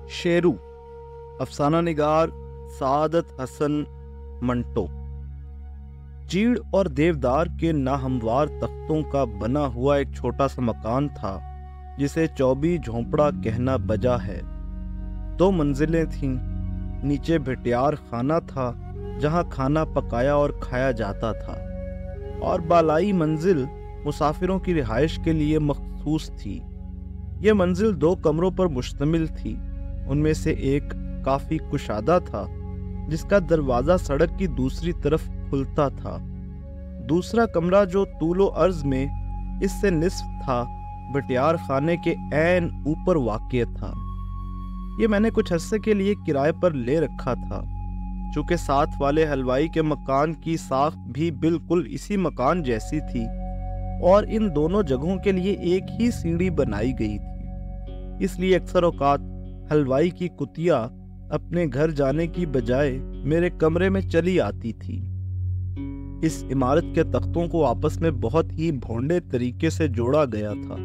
शेरू, अफसाना निगार सादत हसन मंटो। चीड़ और देवदार के नाहमवार तख्तों का बना हुआ एक छोटा सा मकान था जिसे चौबी झोंपड़ा कहना बजा है। 2 मंजिलें थीं। नीचे भटियार खाना था जहां खाना पकाया और खाया जाता था, और बालाई मंजिल मुसाफिरों की रिहाइश के लिए मखसूस थी। यह मंजिल 2 कमरों पर मुश्तमिल थी। उनमें से एक काफी कुशादा था जिसका दरवाजा सड़क की दूसरी तरफ खुलता था। दूसरा कमरा जो तूलो अर्ज में इससे निस्फ था, भटियार खाने के ऐन ऊपर वाक़ था। ये मैंने कुछ अरसे के लिए किराए पर ले रखा था। चूंकि साथ वाले हलवाई के मकान की साख्त भी बिल्कुल इसी मकान जैसी थी और इन दोनों जगहों के लिए एक ही सीढ़ी बनाई गई थी, इसलिए अक्सर औकात हलवाई की कुतिया अपने घर जाने की बजाय मेरे कमरे में चली आती थी। इस इमारत के तख्तों को आपस में बहुत ही भोंडे तरीके से जोड़ा गया था।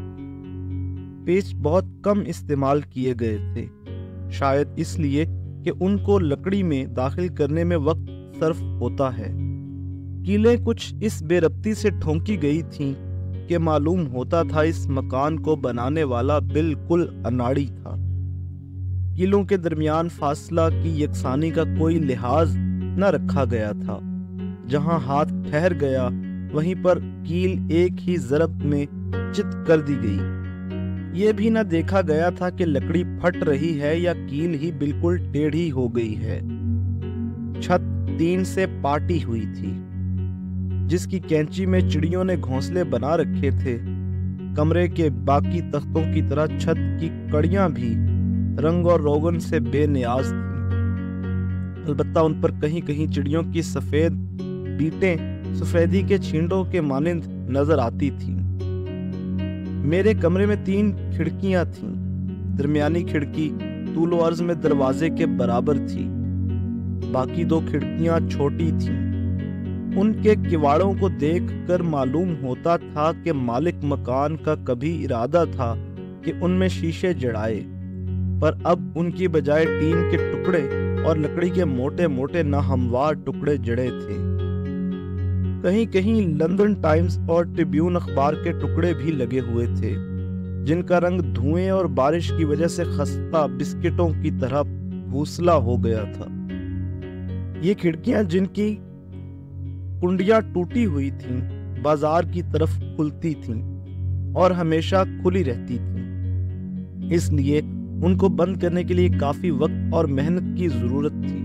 पेच बहुत कम इस्तेमाल किए गए थे, शायद इसलिए कि उनको लकड़ी में दाखिल करने में वक्त सर्फ होता है। कीलें कुछ इस बेरब्ती से ठोंकी गई थीं कि मालूम होता था इस मकान को बनाने वाला बिल्कुल अनाड़ी था। कीलों के दरमियान फासला की यकसानी का कोई लिहाज न रखा गया था। जहां हाथ ठहर गया वहीं पर कील एक ही ज़रब में चित कर दी गई। ये भी न देखा गया था कि लकड़ी फट रही है या कील ही बिल्कुल टेढ़ी हो गई है। छत टीन से पाटी हुई थी जिसकी कैंची में चिड़ियों ने घोंसले बना रखे थे। कमरे के बाकी तख्तों की तरह छत की कड़ियां भी रंग और रोगन से बेनियाज थीं। अलबत्ता उन पर कहीं कहीं चिड़ियों की सफेद बीटें सफेदी के छींटों के मानिंद नजर आती थीं। मेरे कमरे में 3 खिड़कियां थीं। दरमियानी खिड़की तूलो अर्ज में दरवाजे के बराबर थी। बाकी 2 खिड़कियां छोटी थीं। उनके किवाड़ों को देखकर मालूम होता था कि मालिक मकान का कभी इरादा था कि उनमें शीशे जड़ाए, पर अब उनकी बजाय टीन के टुकड़े और लकड़ी के मोटे मोटे नाहमवार टुकड़े जड़े थे। कहीं कहीं लंदन टाइम्स और ट्रिब्यून अखबार के टुकड़े भी लगे हुए थे जिनका रंग धुएं और बारिश की वजह से खस्ता बिस्किटों की तरह भूसला हो गया था। ये खिड़कियां जिनकी कुंडियां टूटी हुई थीं, बाजार की तरफ खुलती थीं और हमेशा खुली रहती थीं, इसलिए उनको बंद करने के लिए काफी वक्त और मेहनत की जरूरत थी।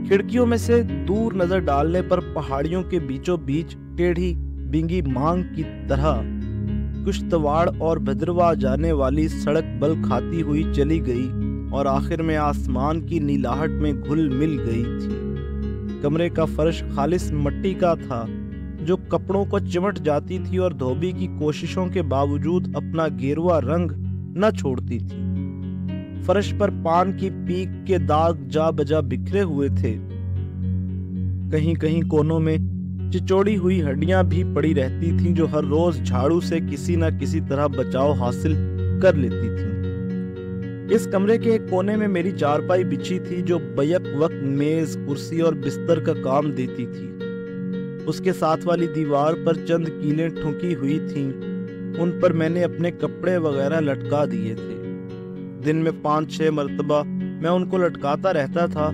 खिड़कियों में से दूर नजर डालने पर पहाड़ियों के बीचों बीच टेढ़ी बिंगी मांग की तरह कुश्तवाड़ और भद्रवा जाने वाली सड़क बल खाती हुई चली गई और आखिर में आसमान की नीलाहट में घुल मिल गई थी। कमरे का फर्श खालिस मिट्टी का था जो कपड़ों को चिमट जाती थी और धोबी की कोशिशों के बावजूद अपना गेरुआ रंग न छोड़ती थी। फर्श पर पान की पीक के दाग जा बजा बिखरे हुए थे। कहीं कहीं कोनों में चिचोड़ी हुई हड्डियां भी पड़ी रहती थीं जो हर रोज झाड़ू से किसी न किसी तरह बचाव हासिल कर लेती थीं। इस कमरे के एक कोने में मेरी चारपाई बिछी थी जो बैक वक्त मेज, कुर्सी और बिस्तर का काम देती थी। उसके साथ वाली दीवार पर चंद कीलें ठुकी हुई थीं। उन पर मैंने अपने कपड़े वगैरह लटका दिए थे। दिन में 5-6 मरतबा मैं उनको लटकाता रहता था,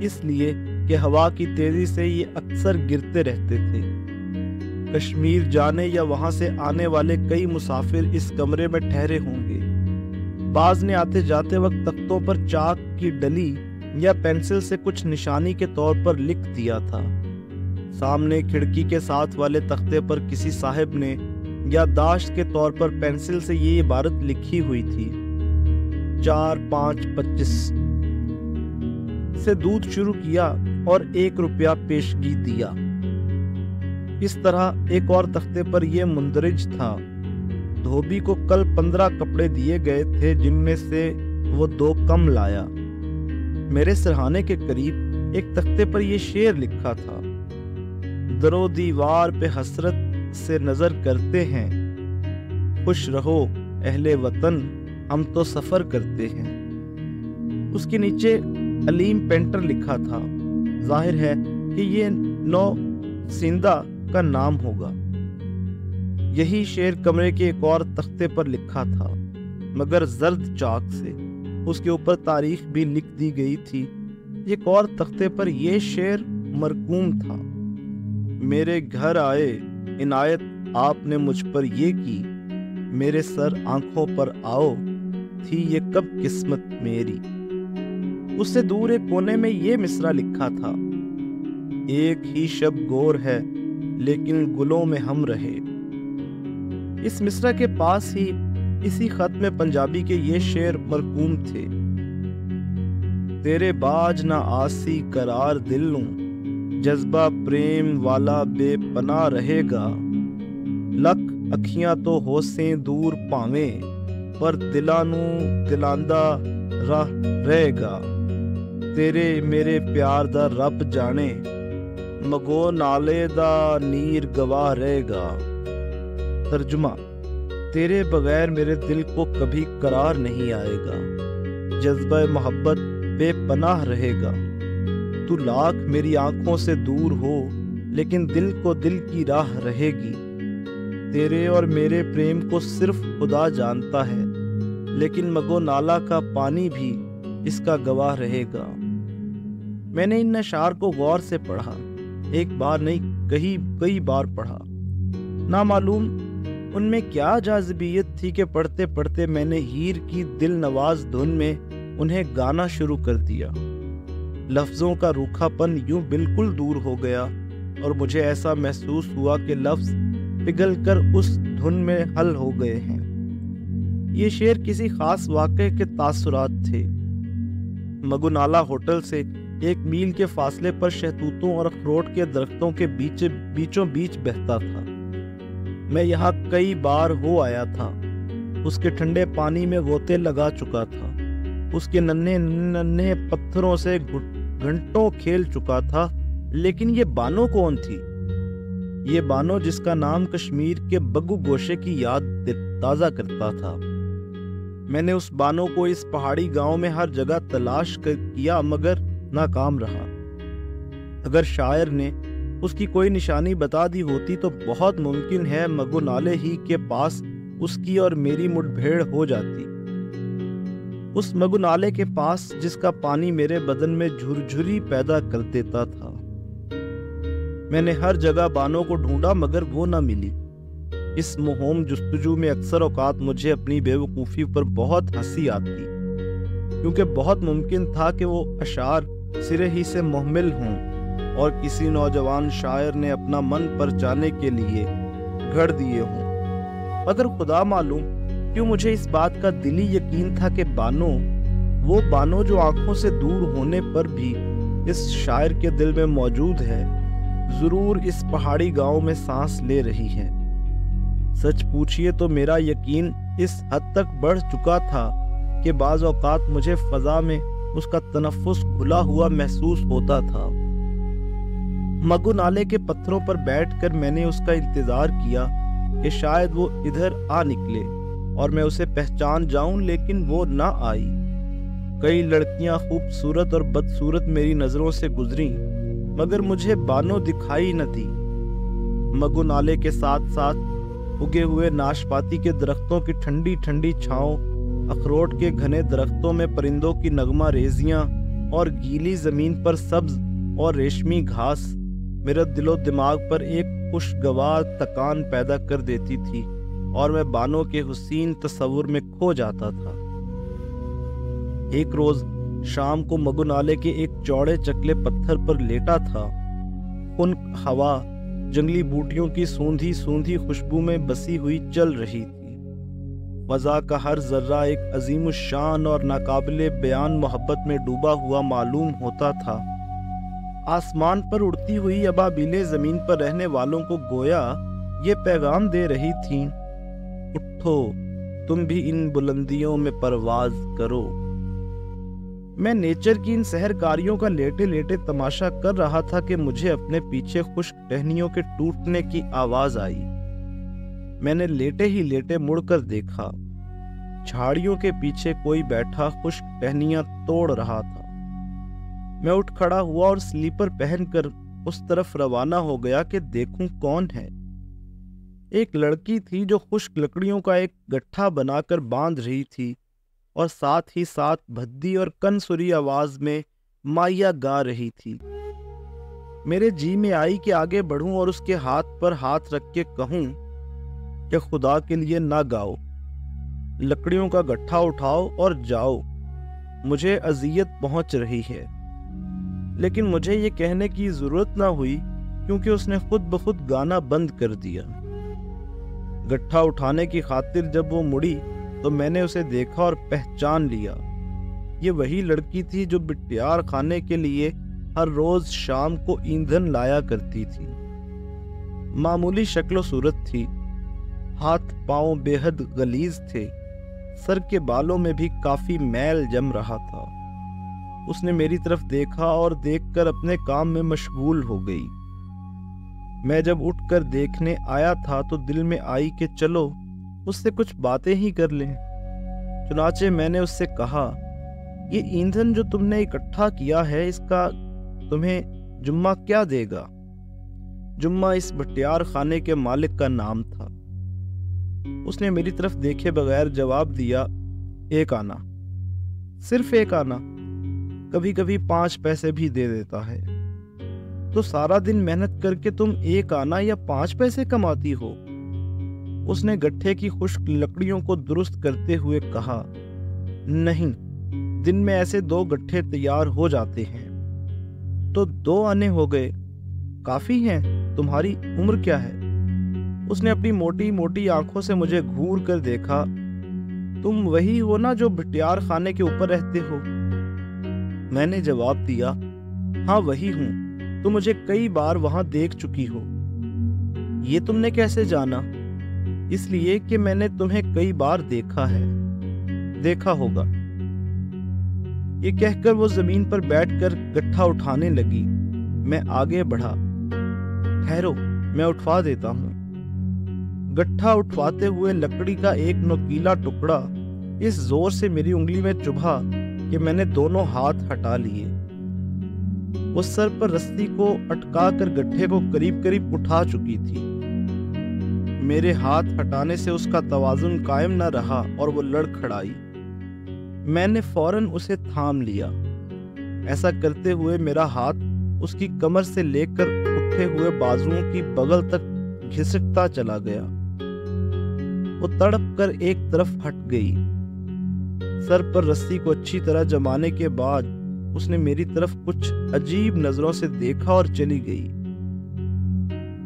इसलिए कि हवा की तेजी से ये अक्सर गिरते रहते थे। कश्मीर जाने या वहां से आने वाले कई मुसाफिर इस कमरे में ठहरे होंगे। बाज ने आते जाते वक्त तख्तों पर चाक की डली या पेंसिल से कुछ निशानी के तौर पर लिख दिया था। सामने खिड़की के साथ वाले तख्ते पर किसी साहिब ने याददाश्त के तौर पर पेंसिल से ये इबारत लिखी हुई थी, 4-5-25 से दूध शुरू किया और 1 रुपया पेशगी दिया। इस तरह एक और तख्ते पर यह मुंदरिज था, धोबी को कल 15 कपड़े दिए गए थे जिनमें से वो 2 कम लाया। मेरे सिरहाने के करीब एक तख्ते पर यह शेर लिखा था, दरो दीवार पे हसरत से नजर करते हैं, खुश रहो अहले वतन हम तो सफर करते हैं। اس کے نیچے علیم پینٹر لکھا تھا۔ ظاہر ہے کہ یہ نو سیندہ کا نام ہوگا۔ یہی شعر کمرے کے ایک اور تختے پر لکھا تھا، مگر زرد چاک سے۔ اس کے اوپر تاریخ بھی لکھ دی گئی تھی۔ ایک اور تختے پر یہ شعر مرقوم تھا: میرے گھر آئے عنایت آپ نے مجھ پر یہ کی، میرے سر آنکھوں پر آؤ تھی یہ کب قسمت میری۔ اس سے دور ایک کونے میں یہ مصرع لکھا تھا: ایک ہی شب گور ہے لیکن گلوں میں ہم رہے۔ اس مصرع کے پاس ہی اسی خط میں پنجابی کے یہ شعر مرقوم تھے: تیرے باج نہ آسی قرار دل نوں، جذبہ پریم والا بے پناہ رہے گا۔ لکھ اکھیاں تو ہوسیں دور پاویں، پر دلاں نوں دلاندا راہ رہے گا۔ تیرے میرے پیار دا رب جانے، مگو نالے دا نیر گواہ رہے گا۔ ترجمہ: تیرے بغیر میرے دل کو کبھی قرار نہیں آئے گا، جذبہ محبت بے پناہ رہے گا۔ تو لاکھ میری آنکھوں سے دور ہو لیکن دل کو دل کی راہ رہے گی۔ تیرے اور میرے پریم کو صرف خدا جانتا ہے، لیکن مگو نالا کا پانی بھی اس کا گواہ رہے گا۔ میں نے ان اشعار کو غور سے پڑھا، ایک بار نہیں کئی بار پڑھا۔ نامعلوم ان میں کیا جاذبیت تھی کہ پڑھتے پڑھتے میں نے ہیر کی دل نواز دھن میں انہیں گانا شروع کر دیا۔ لفظوں کا روکھا پن یوں بالکل دور ہو گیا اور مجھے ایسا محسوس ہوا کہ لفظ پگھل کر اس دھن میں حل ہو گئے ہیں۔ یہ شعر کسی خاص واقعے کے تاثرات تھے۔ مگونالا ہوٹل سے 1 میل کے فاصلے پر شہتوتوں اور اخروٹ کے درختوں کے بیچوں بیچ بہتا تھا۔ میں یہاں کئی بار ہو آیا تھا۔ اس کے ٹھنڈے پانی میں غوطے لگا چکا تھا، اس کے ننھے پتھروں سے گھنٹوں کھیل چکا تھا۔ لیکن یہ بانو کون تھی؟ یہ بانو جس کا نام کشمیر کے بگو گوشے کی یاد تازہ کرتا تھا۔ میں نے اس بانو کو اس پہاڑی گاؤں میں ہر جگہ تلاش کیا مگر ناکام رہا۔ اگر شاعر نے اس کی کوئی نشانی بتا دی ہوتی تو بہت ممکن ہے مگو نالے ہی کے پاس اس کی اور میری مٹ بھیڑ ہو جاتی۔ اس مگو نالے کے پاس جس کا پانی میرے بدن میں جھرجھری پیدا کر دیتا تھا۔ میں نے ہر جگہ بانو کو ڈھونڈا مگر وہ نہ ملی۔ اس مہم جستجو میں اکثر اوقات مجھے اپنی بے وقوفی پر بہت ہنسی آتی، کیونکہ بہت ممکن تھا کہ وہ اشعار سرے ہی سے مہمل ہوں اور کسی نوجوان شاعر نے اپنا من پرچانے کے لیے گھڑ دیے ہوں۔ مگر خدا معلوم کیوں مجھے اس بات کا دلی یقین تھا کہ بانو، وہ بانو جو آنکھوں سے دور ہونے پر بھی اس شاعر کے دل میں موجود ہے، ضرور اس پہاڑی گاؤں میں سانس لے رہی ہے۔ سچ پوچھئے تو میرا یقین اس حد تک بڑھ چکا تھا کہ بعض اوقات مجھے فضا میں اس کا تنفس گھلا ہوا محسوس ہوتا تھا۔ مگو نالے کے پتھروں پر بیٹھ کر میں نے اس کا انتظار کیا کہ شاید وہ ادھر آ نکلے اور میں اسے پہچان جاؤں، لیکن وہ نہ آئی۔ کئی لڑکیاں خوبصورت اور بدصورت میری نظروں سے گزریں مگر مجھے بانو دکھائی نہ دی۔ مگو نالے کے ساتھ ساتھ اگے ہوئے ناشپاتی کے درختوں کی ٹھنڈی ٹھنڈی چھاؤں، اخروٹ کے گھنے درختوں میں پرندوں کی نغمہ ریزیاں اور گیلی زمین پر سبز اور ریشمی گھاس میرے دل و دماغ پر ایک خوشگوار تکان پیدا کر دیتی تھی اور میں بانو کے حسین تصور میں کھو جاتا تھا۔ ایک روز شام کو مگو نالے کے ایک چوڑے چکلے پتھر پر لیٹا تھا۔ خنک ہوا جنگلی بوٹیوں کی سوندھی سوندھی خوشبو میں بسی ہوئی چل رہی تھی۔ فضا کا ہر ذرہ ایک عظیم الشان اور ناقابل بیان محبت میں ڈوبا ہوا معلوم ہوتا تھا۔ آسمان پر اڑتی ہوئی ابابیلیں زمین پر رہنے والوں کو گویا یہ پیغام دے رہی تھیں: اٹھو، تم بھی ان بلندیوں میں پرواز کرو۔ میں نیچر کی ان سحرکاریوں کا لیٹے لیٹے تماشا کر رہا تھا کہ مجھے اپنے پیچھے خشک ٹہنیوں کے ٹوٹنے کی آواز آئی۔ میں نے لیٹے ہی لیٹے مڑ کر دیکھا۔ झाड़ियों के पीछे कोई बैठा खुश्क टहनियां तोड़ रहा था। मैं उठ खड़ा हुआ और स्लीपर पहनकर उस तरफ रवाना हो गया कि देखूं कौन है। एक लड़की थी जो खुश्क लकड़ियों का एक गट्ठा बनाकर बांध रही थी और साथ ही साथ भद्दी और कनसुरी आवाज में माइया गा रही थी। मेरे जी में आई कि आगे बढ़ूं और उसके हाथ पर हाथ रख के कहूं कि खुदा के लिए ना गाओ, लकड़ियों का गट्ठा उठाओ और जाओ, मुझे अजियत पहुंच रही है। लेकिन मुझे ये कहने की जरूरत ना हुई क्योंकि उसने खुद ब खुद गाना बंद कर दिया। गट्ठा उठाने की खातिर जब वो मुड़ी तो मैंने उसे देखा और पहचान लिया। ये वही लड़की थी जो बिटियार खाने के लिए हर रोज शाम को ईंधन लाया करती थी। मामूली शक्ल सूरत थी, हाथ पांव बेहद गलीज थे, सर के बालों में भी काफी मैल जम रहा था। उसने मेरी तरफ देखा और देखकर अपने काम में मशगूल हो गई। मैं जब उठकर देखने आया था तो दिल में आई कि चलो उससे कुछ बातें ही कर लें। चुनाचे मैंने उससे कहा, ये ईंधन जो तुमने इकट्ठा किया है इसका तुम्हें जुम्मा क्या देगा? जुम्मा इस भटियार खाने के मालिक का नाम था। उसने मेरी तरफ देखे बगैर जवाब दिया, एक आना, सिर्फ एक आना, कभी कभी 5 पैसे भी दे देता है। तो सारा दिन मेहनत करके तुम 1 आना या 5 पैसे कमाती हो? उसने गट्ठे की खुश्क लकड़ियों को दुरुस्त करते हुए कहा, नहीं, दिन में ऐसे 2 गट्ठे तैयार हो जाते हैं। तो 2 आने हो गए, काफी हैं। तुम्हारी उम्र क्या है? उसने अपनी मोटी मोटी आंखों से मुझे घूर कर देखा। तुम वही हो ना जो भटियार खाने के ऊपर रहते हो? मैंने जवाब दिया, हाँ वही हूं, तुम मुझे कई बार वहां देख चुकी हो। ये तुमने कैसे जाना? इसलिए कि मैंने तुम्हें कई बार देखा है। देखा होगा। ये कहकर वो जमीन पर बैठकर गट्ठा उठाने लगी। मैं आगे बढ़ा, ठहरो मैं उठवा देता हूं। गट्ठा उठवाते हुए लकड़ी का एक नुकीला टुकड़ा इस जोर से मेरी उंगली में चुभा कि मैंने दोनों हाथ हटा लिए। वो सर पर रस्सी को अटका कर गट्ठे को करीब करीब उठा चुकी थी। मेरे हाथ हटाने से उसका तवाजुन कायम न रहा और वो लड़खड़ाई। मैंने फौरन उसे थाम लिया। ऐसा करते हुए मेरा हाथ उसकी कमर से लेकर उठे हुए बाजुओं की बगल तक घिसटता चला गया। वो तड़प कर एक तरफ हट गई। सर पर रस्सी को अच्छी तरह जमाने के बाद उसने मेरी तरफ कुछ अजीब नजरों से देखा और चली गई।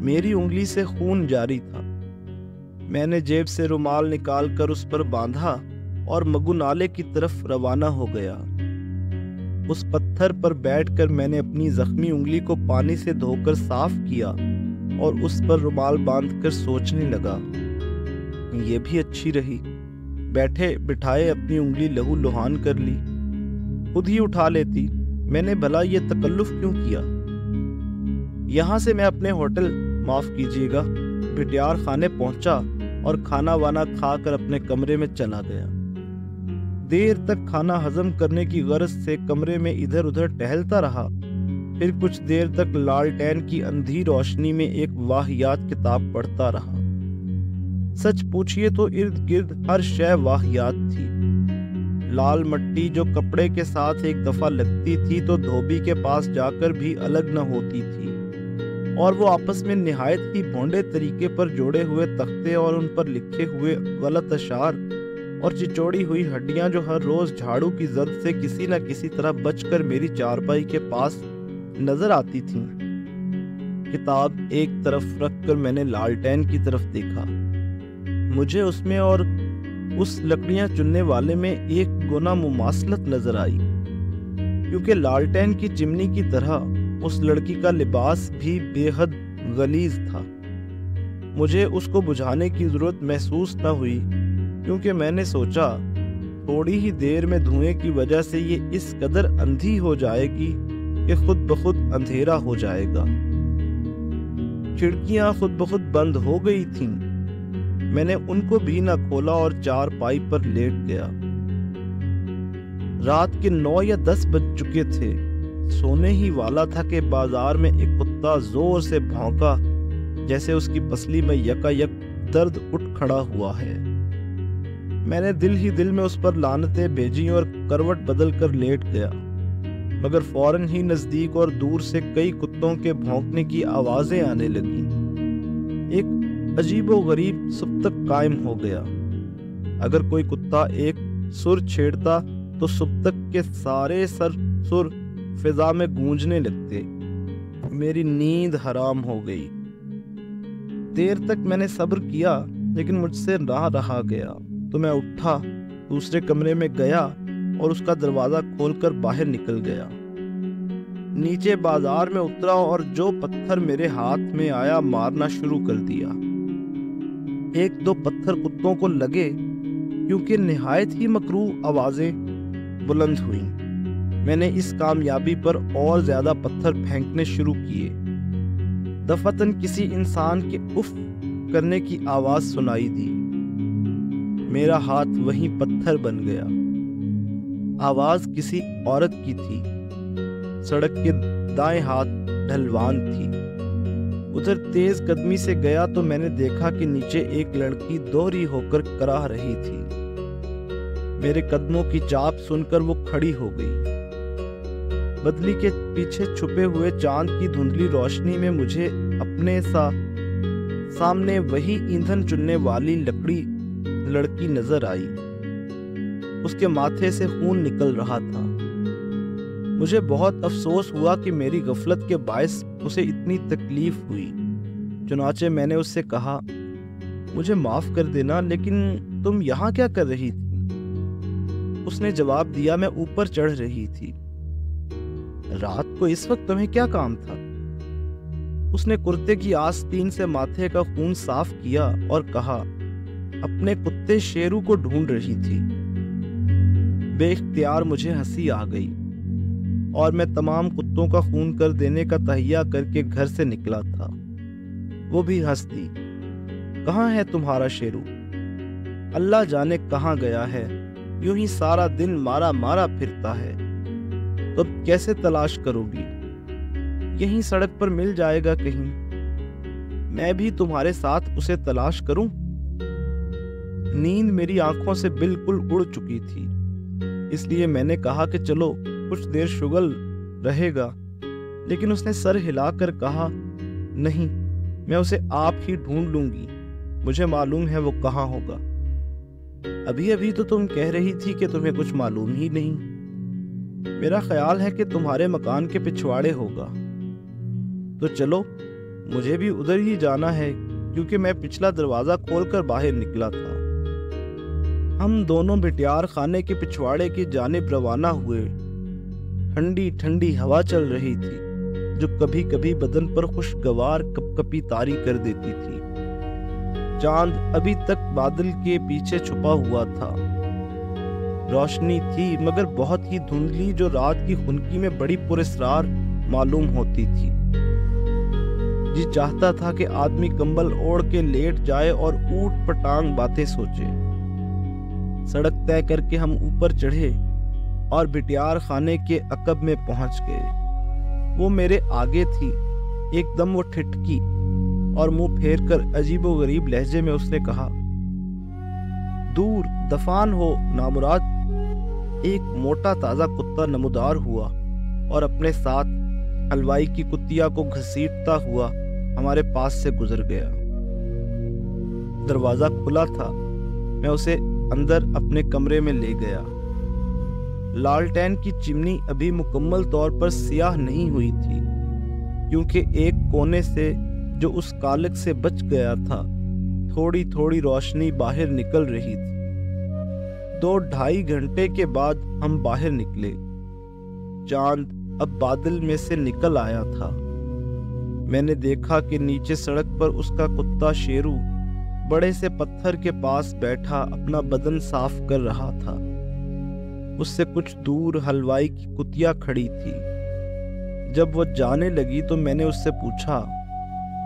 मेरी उंगली से खून जारी था। मैंने जेब से रुमाल निकालकर उस पर बांधा और मगु नाले की तरफ रवाना हो गया। उस पत्थर पर बैठकर मैंने अपनी जख्मी उंगली को पानी से धोकर साफ किया और उस पर रुमाल बांधकर सोचने लगा, ये भी अच्छी रही। बैठे बिठाए अपनी उंगली लहू लुहान कर ली। खुद ही उठा लेती, मैंने भला ये तकल्लुफ क्यों किया? यहां से मैं अपने होटल, माफ कीजिएगा, भटियार खाने पहुंचा और खाना वाना खाकर अपने कमरे में चला गया। देर तक खाना हजम करने की गरज से कमरे में इधर उधर टहलता रहा। फिर कुछ देर तक लालटेन की अंधी रोशनी में एक वाहियात किताब पढ़ता रहा। सच पूछिए तो इर्द गिर्द हर शय वाहियात थी। लाल मट्टी जो कपड़े के साथ एक दफा लगती थी तो धोबी के पास जाकर भी अलग न होती थी, और वो आपस में निहायत ही भोंडे तरीके पर जोड़े हुए तख्ते और उन पर लिखे हुए गलत अशार और चिचोड़ी हुई हड्डियां जो हर रोज झाड़ू की जद से किसी न किसी तरह बचकर मेरी चारपाई के पास नजर आती थीं। किताब एक तरफ रखकर मैंने लालटेन की तरफ देखा। मुझे उसमें और उस लकड़ियां चुनने वाले में एक गुना मुमासलत नजर आई, क्योंकि लालटेन की चिमनी की तरह उस लड़की का लिबास भी बेहद गलीज था। मुझे उसको बुझाने की जरूरत महसूस न हुई, क्योंकि मैंने सोचा थोड़ी ही देर में धुएं की वजह से ये इस कदर अंधी हो जाएगी कि खुद ब खुद अंधेरा हो जाएगा। खिड़कियां खुद ब खुद बंद हो गई थीं। میں نے ان کو بھی نہ کھولا اور چارپائی پر لیٹ گیا۔ رات کے 9 یا 10 بج چکے تھے۔ سونے ہی والا تھا کہ بازار میں ایک کتا زور سے بھونکا، جیسے اس کی پسلی میں یکا یک درد اٹھ کھڑا ہوا ہے۔ میں نے دل ہی دل میں اس پر لعنتیں بھیجی اور کروٹ بدل کر لیٹ گیا، مگر فوراً ہی نزدیک اور دور سے کئی کتوں کے بھونکنے کی آوازیں آنے لگیں۔ ایک عجیب و غریب سبتک قائم ہو گیا۔ اگر کوئی کتا ایک سر چھیڑتا تو سبتک کے سارے سر فضا میں گونجنے لگتے۔ میری نیند حرام ہو گئی۔ دیر تک میں نے صبر کیا، لیکن مجھ سے نہ رہا گیا، تو میں اٹھا، دوسرے کمرے میں گیا اور اس کا دروازہ کھول کر باہر نکل گیا۔ نیچے بازار میں اترا اور جو پتھر میرے ہاتھ میں آیا مارنا شروع کر دیا۔ 1-2 پتھر کتوں کو لگے، کیونکہ نہایت ہی مکروہ آوازیں بلند ہوئیں۔ میں نے اس کامیابی پر اور زیادہ پتھر پھینکنے شروع کیے۔ دفعتاً کسی انسان کے اف کرنے کی آواز سنائی دی۔ میرا ہاتھ وہیں پتھر بن گیا۔ آواز کسی عورت کی تھی۔ سڑک کے دائیں ہاتھ ڈھلوان تھی۔ ادھر تیز قدمی سے گیا تو میں نے دیکھا کہ نیچے ایک لڑکی دوہری ہو کر کراہ رہی تھی۔ میرے قدموں کی چاپ سن کر وہ کھڑی ہو گئی۔ بدلی کے پیچھے چھپے ہوئے چاند کی دھندلی روشنی میں مجھے اپنے سامنے وہی ایندھن چننے والی لڑکی نظر آئی۔ اس کے ماتھے سے خون نکل رہا تھا۔ مجھے بہت افسوس ہوا کہ میری غفلت کے باعث اسے اتنی تکلیف ہوئی۔ چنانچہ میں نے اس سے کہا، مجھے معاف کر دینا، لیکن تم یہاں کیا کر رہی تھی؟ اس نے جواب دیا، میں اوپر چڑھ رہی تھی۔ رات کو اس وقت تمہیں کیا کام تھا؟ اس نے کرتے کی آستین سے ماتھے کا خون صاف کیا اور کہا، اپنے کتے شیرو کو ڈھونڈ رہی تھی۔ بے اختیار مجھے ہنسی آ گئی اور میں تمام کتوں کا خون کر دینے کا تہیہ کر کے گھر سے نکلا تھا۔ وہ بھی ہنس دی۔ کہاں ہے تمہارا شیرو؟ اللہ جانے کہاں گیا ہے، یوں ہی سارا دن مارا مارا پھرتا ہے۔ تو کیسے تلاش کرو گی؟ یہیں سڑک پر مل جائے گا کہیں۔ میں بھی تمہارے ساتھ اسے تلاش کروں؟ نیند میری آنکھوں سے بالکل اڑ چکی تھی، اس لیے میں نے کہا کہ چلو کچھ دیر شغل رہے گا، لیکن اس نے سر ہلا کر کہا، نہیں، میں اسے آپ ہی ڈھونڈ لوں گی، مجھے معلوم ہے وہ کہاں ہوگا۔ ابھی تو تم کہہ رہی تھی کہ تمہیں کچھ معلوم ہی نہیں۔ میرا خیال ہے کہ تمہارے مکان کے پچھواڑے ہوگا۔ تو چلو، مجھے بھی ادھر ہی جانا ہے، کیونکہ میں پچھلا دروازہ کھول کر باہر نکلا تھا۔ ہم دونوں بٹیار خانے کے پچھواڑے کی جانب روانہ ہوئے۔ ٹھنڈی ٹھنڈی ہوا چل رہی تھی، جو کبھی کبھی بدن پر خوشگوار کپکپی طاری کر دیتی تھی۔ چاند ابھی تک بادل کے پیچھے چھپا ہوا تھا۔ روشنی تھی، مگر بہت ہی دھندلی، جو رات کی خنکی میں بڑی پراسرار معلوم ہوتی تھی۔ جی چاہتا تھا کہ آدمی کمبل اوڑھ کے لیٹ جائے اور اوٹ پٹانگ باتیں سوچے۔ سڑک طے کر کے ہم اوپر چڑھے اور بٹیار خانے کے عقب میں پہنچ گئے۔ وہ میرے آگے تھی۔ ایک دم وہ ٹھٹکی اور منہ پھیر کر عجیب و غریب لہجے میں اس نے کہا، دور دفان ہو نامراد۔ ایک موٹا تازہ کتا نمودار ہوا اور اپنے ساتھ حلوائی کی کتیا کو گھسیٹتا ہوا ہمارے پاس سے گزر گیا۔ دروازہ کھلا تھا۔ میں اسے اندر اپنے کمرے میں لے گیا۔ لالٹین کی چمنی ابھی مکمل طور پر سیاہ نہیں ہوئی تھی، کیونکہ ایک کونے سے جو اس کالک سے بچ گیا تھا، تھوڑی تھوڑی روشنی باہر نکل رہی تھی۔ 2-2.5 گھنٹے کے بعد ہم باہر نکلے۔ چاند اب بادل میں سے نکل آیا تھا۔ میں نے دیکھا کہ نیچے سڑک پر اس کا کتا شیرو بڑے سے پتھر کے پاس بیٹھا اپنا بدن صاف کر رہا تھا۔ اس سے کچھ دور حلوائی کی کتیا کھڑی تھی۔ جب وہ جانے لگی تو میں نے اس سے پوچھا،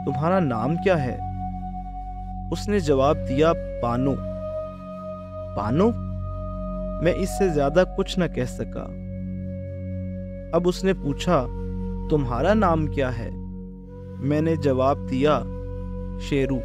تمہارا نام کیا ہے؟ اس نے جواب دیا، بانو۔ بانو؟ میں اس سے زیادہ کچھ نہ کہہ سکا۔ اب اس نے پوچھا، تمہارا نام کیا ہے؟ میں نے جواب دیا، شیرو۔